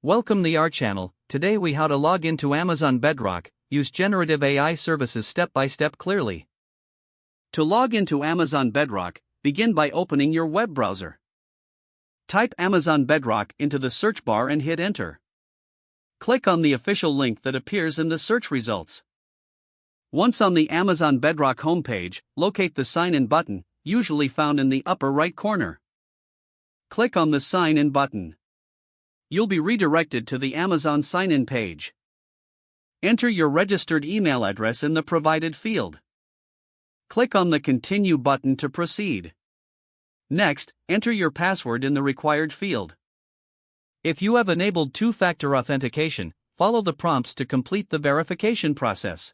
Welcome to our channel. Today we how to log into Amazon Bedrock, use generative AI services step by step clearly. To log into Amazon Bedrock, begin by opening your web browser. Type Amazon Bedrock into the search bar and hit enter. Click on the official link that appears in the search results. Once on the Amazon Bedrock homepage, locate the Sign In button, usually found in the upper right corner. Click on the Sign In button. You'll be redirected to the Amazon sign-in page. Enter your registered email address in the provided field. Click on the Continue button to proceed. Next, enter your password in the required field. If you have enabled two-factor authentication, follow the prompts to complete the verification process.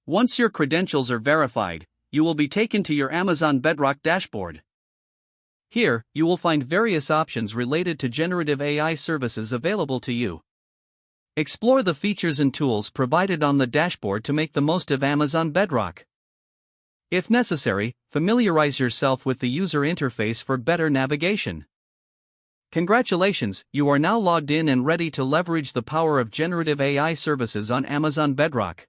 Once your credentials are verified, you will be taken to your Amazon Bedrock dashboard. Here, you will find various options related to generative AI services available to you. Explore the features and tools provided on the dashboard to make the most of Amazon Bedrock. If necessary, familiarize yourself with the user interface for better navigation. Congratulations, you are now logged in and ready to leverage the power of generative AI services on Amazon Bedrock.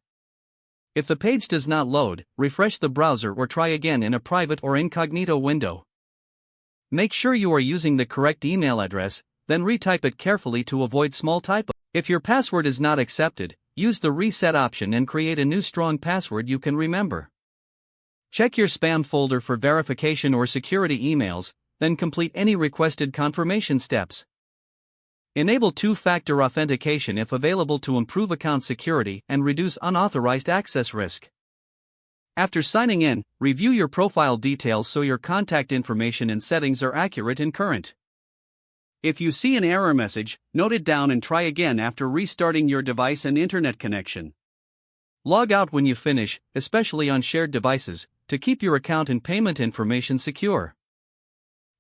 If the page does not load, refresh the browser or try again in a private or incognito window. Make sure you are using the correct email address, then retype it carefully to avoid small typos. If your password is not accepted, use the reset option and create a new strong password you can remember. Check your spam folder for verification or security emails, then complete any requested confirmation steps. Enable two-factor authentication if available to improve account security and reduce unauthorized access risk. After signing in, review your profile details so your contact information and settings are accurate and current. If you see an error message, note it down and try again after restarting your device and internet connection. Log out when you finish, especially on shared devices, to keep your account and payment information secure.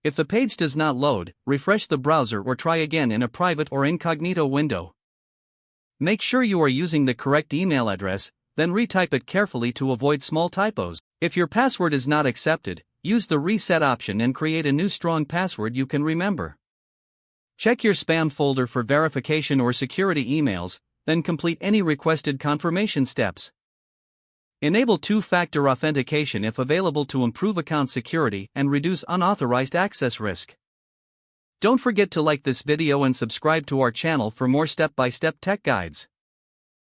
If the page does not load, refresh the browser or try again in a private or incognito window. Make sure you are using the correct email address, then retype it carefully to avoid small typos. If your password is not accepted, use the reset option and create a new strong password you can remember. Check your spam folder for verification or security emails, then complete any requested confirmation steps. Enable two-factor authentication if available to improve account security and reduce unauthorized access risk. Don't forget to like this video and subscribe to our channel for more step-by-step tech guides.